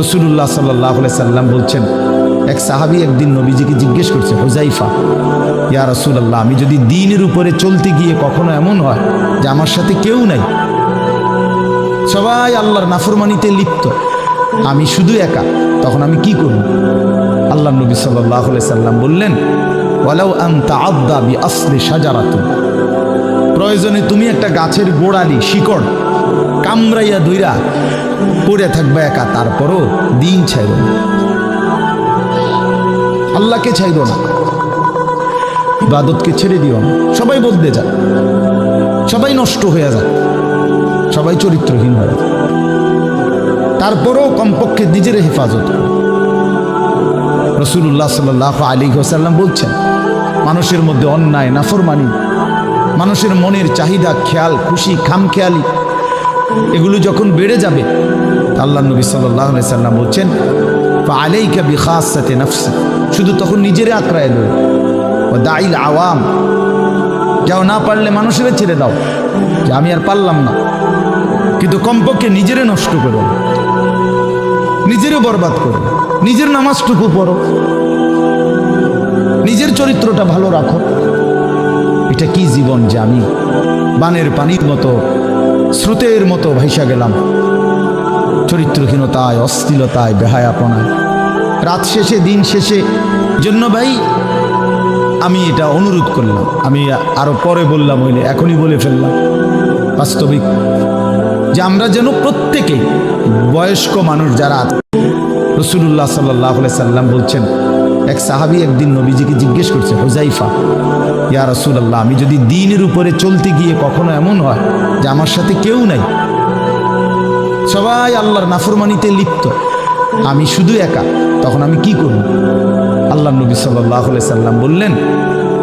রাসূলুল্লাহ সাল্লাল্লাহু আলাইহি সাল্লাম বলছেন, এক সাহাবী একদিন নবীজিকে জিজ্ঞেস করছে, হুযায়ফা, ইয়া রাসূলুল্লাহ, আমি যদি দ্বীনের উপরে চলতে গিয়ে কখনো এমন হয় যে আমার সাথে কেউ নাই, সবাই আল্লাহর নাফরমানিতে লিপ্ত, আমি শুধু একা, তখন আমি কি করব? আল্লাহর নবী সাল্লাল্লাহু আলাইহি সাল্লাম বললেন, ওয়ালাউ আন তাআদ্দা বিআসলি শাজারাতিন, প্রয়োজনে তুমি একটা গাছের গোড়ালি শিকড় কামড়াইয়া ধইরা পড়ে থাকবে একা, তারপরও দিন ছাইরো না, আল্লাহকে ছাইরো না, ইবাদতকে ছেড়ে দিও না। সবাই বদলে যায়, সবাই নষ্ট হয়ে যায়, সবাই চরিত্রহীন হয়ে যায়, তারপরও কমপক্ষে নিজের হেফাজত করো। রাসূলুল্লাহ সাল্লাল্লাহু আলাইহি ওয়াসাল্লাম বলছেন, মানুষের মধ্যে অন্যায়, নাফরমানি, মানুষের মনের চাহিদা, খেয়াল খুশি, খামখেয়ালি, এগুলো যখন বেড়ে যাবে, আল্লাহ নবী সাল্লাল্লাহু আলাইহি সাল্লাম বলছেন, ফাআলাইকা বিখাসাতি নাফসি, শুধু তখন নিজেরে আঁকড়ায় ধরো, ও দাইল আওয়াম, যাও না পারলে মানুষের ছেড়ে দাও যে আমি আর পারলাম না, কিন্তু কমপক্ষে নিজেরে নষ্ট করো, নিজেরে বরবাদ করো, নিজের নামাজটুকু পড়ো, নিজের চরিত্রটা ভালো রাখো। এটা কি জীবন যে আমি বানের পানির মতো, স্রোতের মতো ভাইসা গেলাম, চরিত্রহীনতায়, অশ্লীলতায়, বেহায়াপনায়, রাত শেষে, দিন শেষে। জন্য ভাই আমি এটা অনুরোধ করলাম, আমি আরো পরে বললাম হইলে এখনই বলে ফেললাম, বাস্তবিক যে আমরা যেন প্রত্যেকে বয়স্ক মানুষ যারা আছে, রাসূলুল্লাহ সাল্লাল্লাহু আলাইহি সাল্লাম বলছেন, এক সাহাবী একদিন নবীজিকে জিজ্ঞেস করছে, হুযায়ফা, ইয়া রাসূলুল্লাহ, আমি যদি দ্বীনের উপরে চলতে গিয়ে কখনো এমন হয় যে আমার সাথে কেউ নাই, সবাই আল্লাহর নাফরমানিতে লিপ্ত, আমি শুধু একা, তখন আমি কি করব? আল্লাহর নবী সাল্লাল্লাহু আলাইহি সাল্লাম বললেন,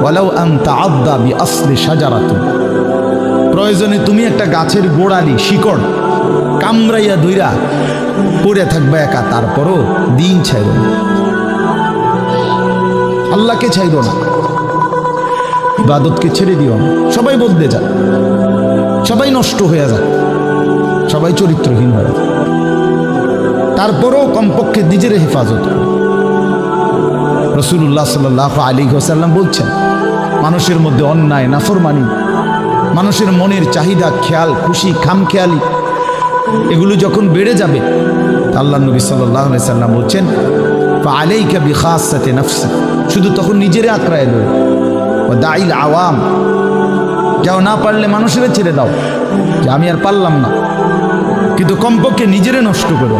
ওয়ালাউ আন তাআদ্দা বিআসলি শাজারাতিন, প্রয়োজনে তুমি একটা গাছের গোড়ালি শিকড় কামড়াইয়া ধইরা পড়ে থাকবে একা, তারপরও দিন ছাইরো না, আল্লাহকে ছাইরো না, ইবাদতকে ছেড়ে দিও না। সবাই বদলে যায়, সবাই নষ্ট হয়ে যায়, সবাই চরিত্রহীন হয়ে যায়, তারপরও কমপক্ষে নিজের হেফাজত করো। রাসূলুল্লাহ সাল্লাল্লাহু আলাইহি ওয়াসাল্লাম বলছেন, মানুষের মধ্যে অন্যায়, নাফরমানি, মানুষের মনের চাহিদা, খেয়াল খুশি, খামখেয়ালি, এগুলো যখন বেড়ে যাবে, আল্লাহ নবী সাল্লাল্লাহু আলাইহি সাল্লাম বলছেন, ফাআলাইকা বিখাসাতি নাফসি, শুধু তখন নিজেরে আঁকড়ায় ধরো, ও দাইল আওয়াম, যাও না পারলে মানুষের ছেড়ে দাও যে আমি আর পারলাম না, কিন্তু কমপক্ষে নিজেরে নষ্ট করো।